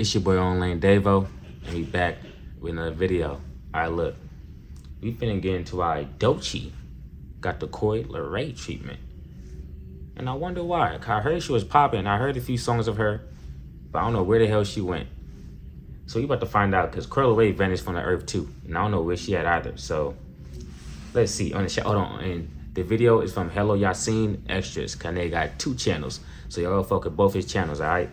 It's your boy Ownlane Davo, and we back with another video. Alright, look, we finna get into why Doechii got the Leray treatment. And I wonder why. I heard she was popping. I heard a few songs of her, but I don't know where the hell she went. So we about to find out, because Leray vanished from the earth too, and I don't know where she at either. So let's see. On the show, hold on. And the video is from Hello Yasin Extras, cause they got 2 channels. So y'all fuck with both his channels, alright?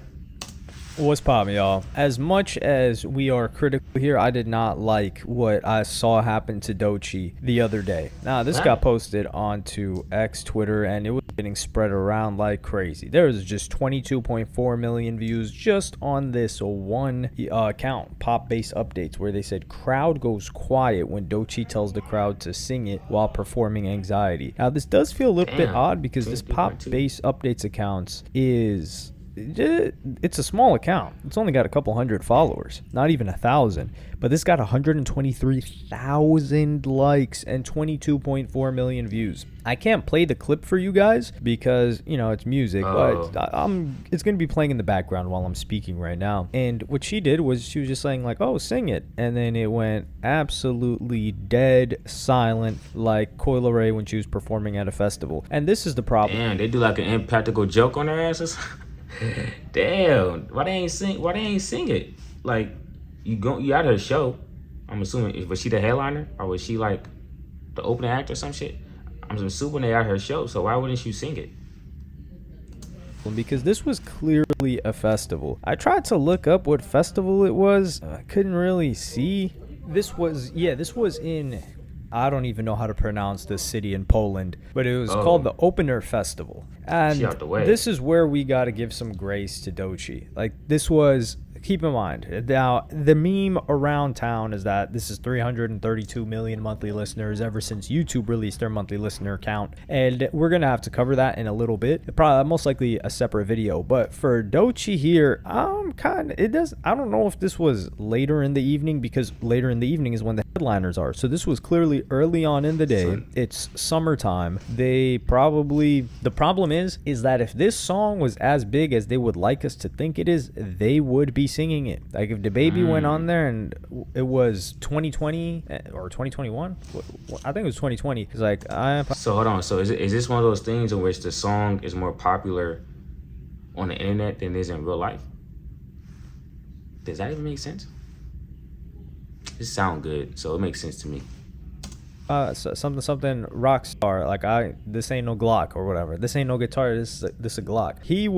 What's poppin', y'all? As much as we are critical here, I did not like what I saw happen to Doechii the other day. Now, this got posted onto X, Twitter, and it was getting spread around like crazy. There was just 22.4 million views just on this one account, Pop Bass Updates, where they said crowd goes quiet when Doechii tells the crowd to sing it while performing Anxiety. Now, this does feel a little bit odd because this Pop Bass Updates account it's a small account. It's only got a couple hundred followers, not even 1,000, but this got 123,000 likes and 22.4 million views. I can't play the clip for you guys because, you know, it's music, but it's going to be playing in the background while I'm speaking right now. And what she did was she was just saying like, oh, sing it. And then it went absolutely dead silent like Leray when she was performing at a festival. And this is the problem. Damn, they do like an impractical joke on their asses. Damn, why they ain't sing it? Like, you at her show, I'm assuming. Was she the headliner, or was she like the opening act or some shit? I'm assuming they at her show, so why wouldn't you sing it? Because this was clearly a festival. I tried to look up what festival it was. I couldn't really see. This was in, I don't even know how to pronounce this city in Poland, but it was called the Opener Festival. And this is where we got to give some grace to Doechii. Like, this was, keep in mind, now the meme around town is that this is 332 million monthly listeners ever since YouTube released their monthly listener count. And we're going to have to cover that in a little bit. Probably most likely a separate video. But for Doechii here, I don't know if this was later in the evening, because later in the evening is when the headliners are. So this was clearly early on in the day. It's summertime. The problem is that if this song was as big as they would like us to think it is, they would be singing it. Like, if the baby went on there and it was 2020 or 2021, I think it was 2020. It's like, so hold on. So is this one of those things in which the song is more popular on the internet than it is in real life? Does that even make sense? It sounds good, so it makes sense to me. So something rock star, like this ain't no Glock or whatever. This ain't no guitar. This a Glock. They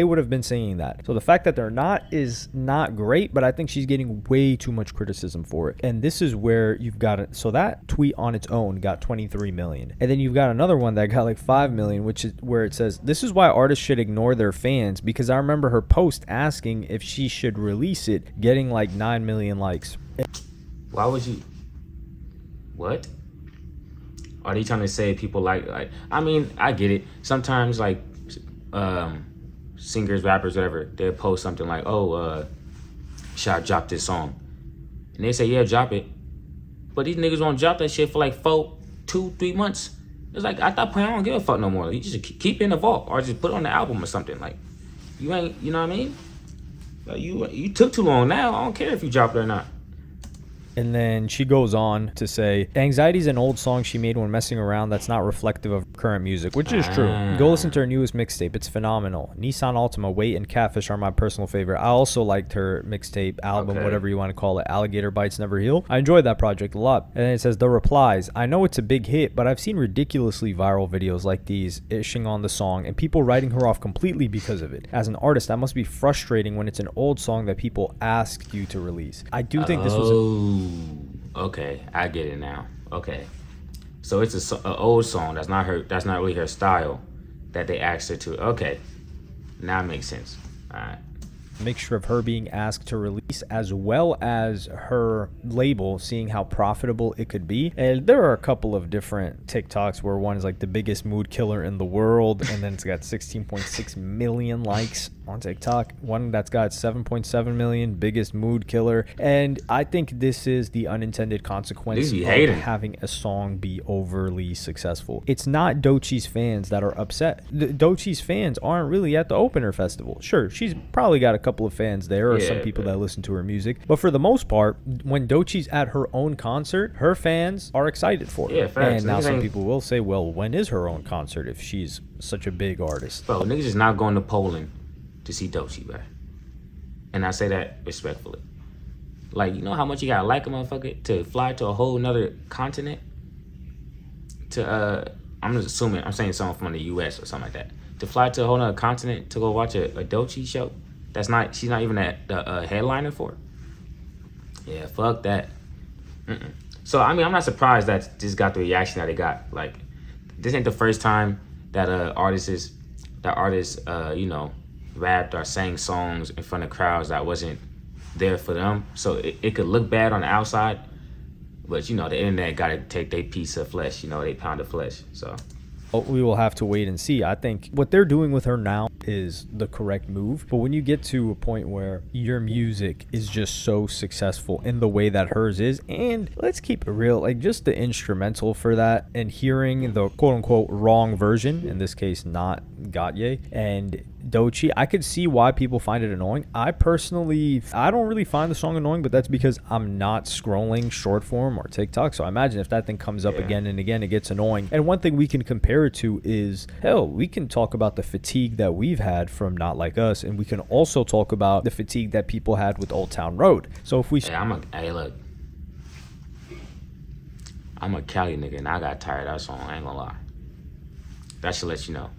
would have been singing that. So the fact that they're not is not great, but I think she's getting way too much criticism for it. And this is where you've got it. So that tweet on its own got 23 million, and then you've got another one that got like 5 million, which is where it says this is why artists should ignore their fans, because I remember her post asking if she should release it, getting like 9 million likes. Why would you? What? Are they trying to say people like I mean, I get it. Sometimes like singers, rappers, whatever, they'll post something like, should I drop this song? And they say, yeah, drop it. But these niggas won't drop that shit for like 2-3 months. It's like, I don't give a fuck no more. You just keep it in the vault, or just put it on the album or something. Like, you ain't, you know what I mean? Like, you took too long now. I don't care if you drop it or not. And then she goes on to say, Anxiety is an old song she made when messing around that's not reflective of current music, which is true. Go listen to her newest mixtape. It's phenomenal. Nissan Altima, Wait, and Catfish are my personal favorite. I also liked her mixtape, album, whatever you want to call it, Alligator Bites Never Heal. I enjoyed that project a lot. And then it says, the replies, I know it's a big hit, but I've seen ridiculously viral videos like these ishing on the song and people writing her off completely because of it. As an artist, that must be frustrating when it's an old song that people ask you to release. I do think this was okay, I get it now. Okay, so it's an old song that's not really her style, that they asked her to. Okay, now it makes sense. All right. Mixture of her being asked to release as well as her label seeing how profitable it could be. And there are a couple of different TikToks where one is like the biggest mood killer in the world, and then it's got 16.6 million likes. on TikTok, one that's got 7.7 million, biggest mood killer. And I think this is the unintended consequence of having a song be overly successful. It's not Doechii's fans that are upset. Doechii's fans aren't really at the opener festival. Sure, she's probably got a couple of fans there, or some people that listen to her music, but for the most part, when Doechii's at her own concert, her fans are excited for her. And now some people will say, well, when is her own concert if she's such a big artist? Bro, niggas is not going to Poland to see Doechii, bro. And I say that respectfully. Like, you know how much you gotta like a motherfucker to fly to a whole nother continent? I'm just assuming, I'm saying someone from the US or something like that. To fly to a whole nother continent to go watch a Doechii show? She's not even a headliner for it? Yeah, fuck that. So, I mean, I'm not surprised that this got the reaction that it got. Like, this ain't the first time that artists, you know, rapped or sang songs in front of crowds that wasn't there for them. So it could look bad on the outside, but you know, the internet got to take their piece of flesh, you know, they pound of flesh. So we will have to wait and see. I think what they're doing with her now is the correct move. But when you get to a point where your music is just so successful in the way that hers is, and let's keep it real, like just the instrumental for that and hearing the quote unquote wrong version, in this case, not Doechii and Doechii, I could see why people find it annoying. I don't really find the song annoying, but that's because I'm not scrolling short form or TikTok. So I imagine if that thing comes up again and again, it gets annoying. And one thing we can compare it to is, hell, we can talk about the fatigue that we've had from Not Like Us, and we can also talk about the fatigue that people had with Old Town Road. So if we... Hey, look. I'm a Cali nigga, and I got tired of that song. I ain't gonna lie. That should let you know.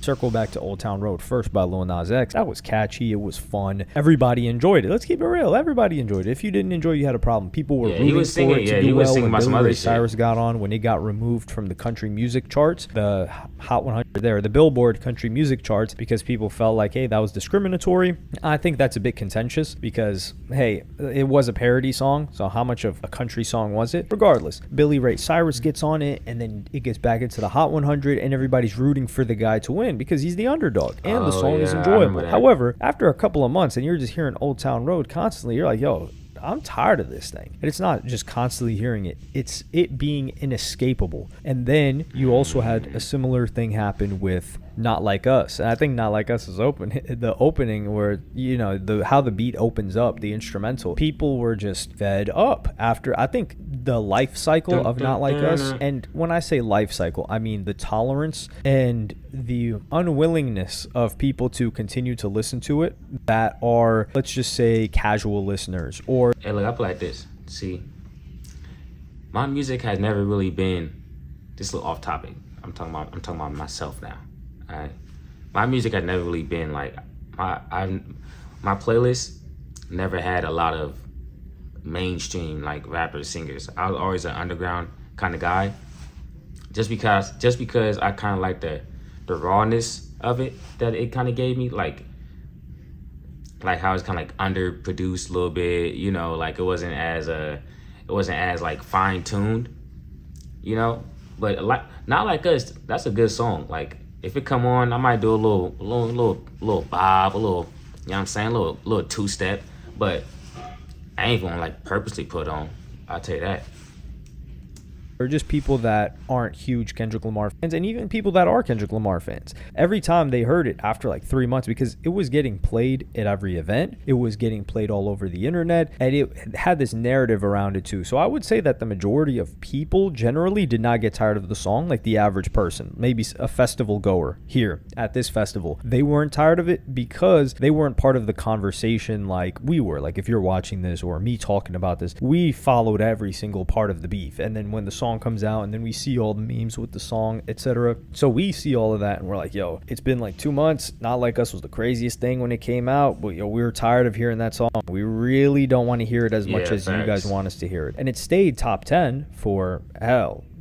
Circle back to Old Town Road first by Lil Nas X. That was catchy. It was fun. Everybody enjoyed it. Let's keep it real. Everybody enjoyed it. If you didn't enjoy it, you had a problem. People were rooting for it to do well when Leray Cyrus got on, when it got removed from the country music charts, the Hot 100 there, the Billboard country music charts, because people felt like, hey, that was discriminatory. I think that's a bit contentious because, hey, it was a parody song, so how much of a country song was it? Regardless, Leray Cyrus gets on it, and then it gets back into the Hot 100, and everybody's rooting for the guy to win because he's the underdog and the song is enjoyable. However, after a couple of months and you're just hearing Old Town Road constantly, you're like, yo, I'm tired of this thing. And it's not just constantly hearing it, it's it being inescapable. And then you also had a similar thing happen with Not Like Us. And I think Not Like Us is the opening where, you know, how the beat opens up, the instrumental. People were just fed up after, I think, the life cycle of Not Like Us. And when I say life cycle, I mean the tolerance and the unwillingness of people to continue to listen to it that are, let's just say, casual listeners. Or hey, look, I put it like this. See, my music has never really been this little off topic. I'm talking about myself now. All right, my music has never really been like my playlist never had a lot of mainstream like rappers, singers. I was always an underground kind of guy. Just because I kind of like the rawness of it that it kind of gave me, like how it's kind of like underproduced a little bit, you know, like it wasn't as like fine tuned, you know. But like Not Like Us, that's a good song. Like if it come on, I might do a little bob, a little, you know what I'm saying, a little two step, but I ain't gonna like purposely put on. I'll tell you that. Or just people that aren't huge Kendrick Lamar fans, and even people that are Kendrick Lamar fans. Every time they heard it after like 3 months, because it was getting played at every event, it was getting played all over the internet, and it had this narrative around it too. So I would say that the majority of people generally did not get tired of the song, like the average person, maybe a festival goer here at this festival. They weren't tired of it because they weren't part of the conversation like we were. Like if you're watching this or me talking about this, we followed every single part of the beef. And then when the song comes out and then we see all the memes with the song, etc. So we see all of that and we're like, yo, it's been like 2 months. Not Like Us was the craziest thing when it came out, but yo, we were tired of hearing that song. We really don't want to hear it as much as you guys want us to hear it. And it stayed top 10 for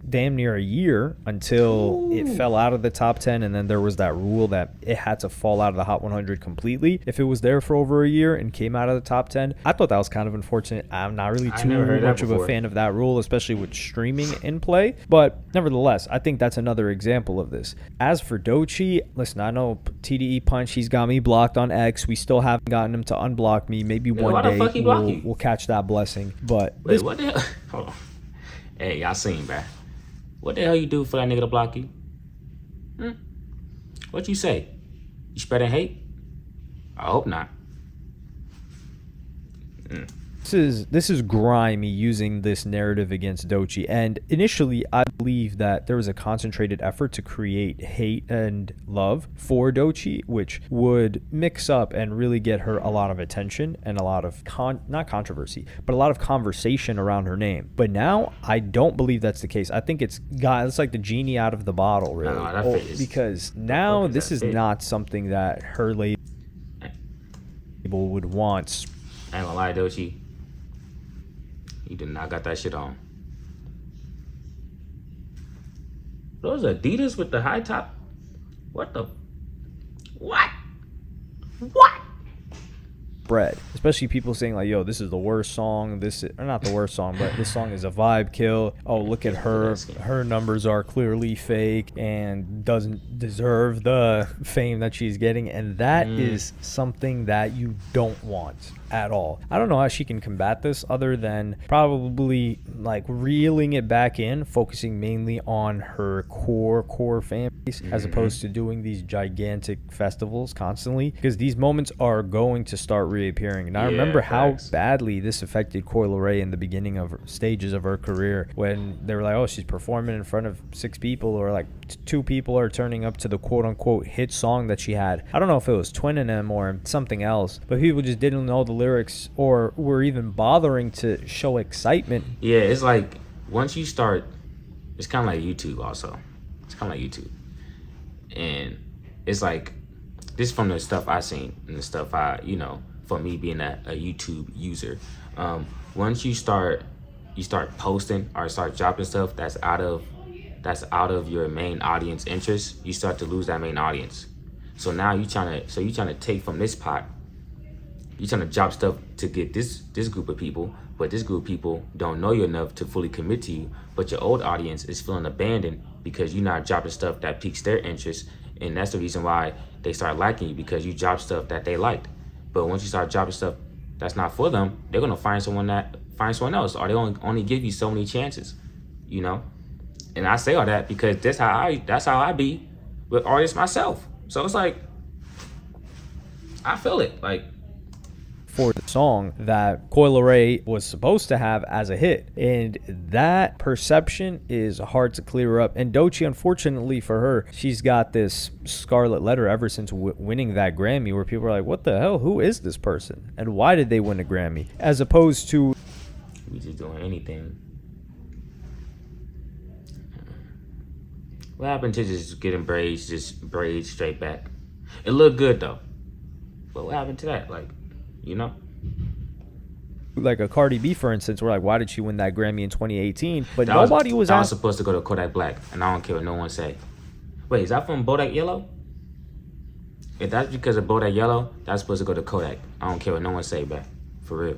damn near a year until it fell out of the top 10, and then there was that rule that it had to fall out of the Hot 100 completely if it was there for over a year and came out of the top 10. I thought that was kind of unfortunate. I'm not really too much of a fan of that rule, especially with streaming in play, but nevertheless, I think that's another example of this. As for Doechii, listen, I know TDE Punch, he's got me blocked on X. We still haven't gotten him to unblock me. Maybe one day we'll catch that blessing. But wait, what the hell? Hold on. Hey, y'all seen, bruh. What the hell you do for that nigga to block you? What you say? You spreading hate? I hope not. This is grimy using this narrative against Doechii, and initially I believe that there was a concentrated effort to create hate and love for Doechii, which would mix up and really get her a lot of attention and a lot of not controversy, but a lot of conversation around her name. But now I don't believe that's the case. I think it's like the genie out of the bottle, really, because now this is not something that her label would want. I ain't gonna lie, Doechii. You did not got that shit on. Those Adidas with the high top? What? Bread, especially people saying like, yo, this is the worst song, or not the worst song, but this song is a vibe kill. Oh, look at her numbers are clearly fake and doesn't deserve the fame that she's getting, and that is something that you don't want at all. I don't know how she can combat this other than probably like reeling it back in, focusing mainly on her core fan base, as opposed to doing these gigantic festivals constantly, because these moments are going to start reappearing. And I remember how badly this affected Coi Leray in the beginning of stages of her career, when they were like, oh, she's performing in front of 6 people, or like 2 people are turning up to the quote-unquote hit song that she had. I don't know if it was Twinning Them or something else, but people just didn't know the lyrics or were even bothering to show excitement. Yeah, it's like once you start, it's kind of like YouTube also. It's kind of like YouTube. And it's like, this from the stuff I seen and the stuff for me being a YouTube user. Once you start posting or start dropping stuff that's out of your main audience interest, you start to lose that main audience. So now you're trying to take from this pot. You're trying to drop stuff to get this group of people, but this group of people don't know you enough to fully commit to you. But your old audience is feeling abandoned because you're not dropping stuff that piques their interest, and that's the reason why they start liking you, because you drop stuff that they liked. But once you start dropping stuff that's not for them, they're gonna find someone else, or they only give you so many chances, And I say all that because that's how I be with artists myself. So it's like, I feel it, like. For the song that Coi Leray was supposed to have as a hit, and that perception is hard to clear up. And Doechii, unfortunately for her, she's got this scarlet letter ever since winning that Grammy, where people are like, what the hell, who is this person and why did they win a Grammy, as opposed to we just doing anything. What happened to just getting braids straight back? It looked good though, but what happened to that? Like a Cardi B, for instance, we're like, why did she win that Grammy in 2018? But that nobody was supposed to go to Kodak Black, and I don't care what no one say. Wait, is that from Bodak Yellow? If that's because of Bodak Yellow, that's supposed to go to Kodak. I don't care what no one say, bruh. For real.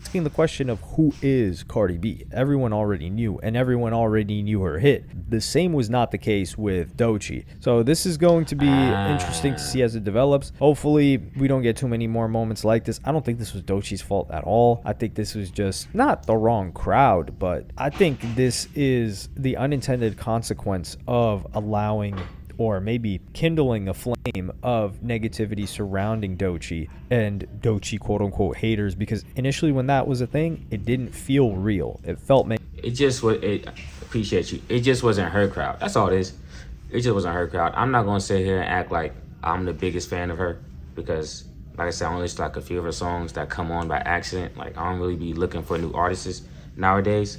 Asking the question of who is Cardi B, everyone already knew, and everyone already knew her hit. The same was not the case with Doechii. So this is going to be interesting to see as it develops. Hopefully we don't get too many more moments like this. I don't think this was Doechii's fault at all. I think this was just not the wrong crowd, but I think this is the unintended consequence of allowing, or maybe kindling, a flame of negativity surrounding Doechii and Doechii quote-unquote haters, because initially when that was a thing, it didn't feel real. It felt appreciate you. It just wasn't her crowd. That's all it is. It just wasn't her crowd. I'm not going to sit here and act like I'm the biggest fan of her, because like I said, I only listen to like a few of her songs that come on by accident. Like, I don't really be looking for new artists nowadays.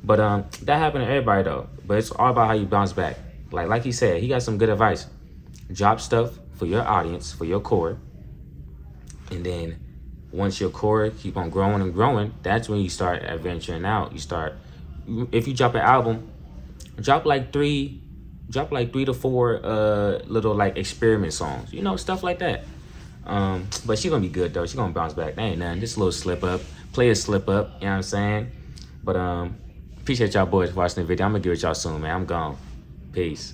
But that happened to everybody though. But it's all about how you bounce back. Like he said, he got some good advice. Drop stuff for your audience, for your core. And then once your core keep on growing and growing, that's when you start adventuring out. If you drop an album Drop like three to four little like experiment songs, you know, stuff like that. But she gonna be good though. She gonna bounce back. That ain't nothing. Just a little slip up. Play a slip up. You know what I'm saying? But appreciate y'all boys for watching the video. I'm gonna get with y'all soon, man. I'm gone. Peace.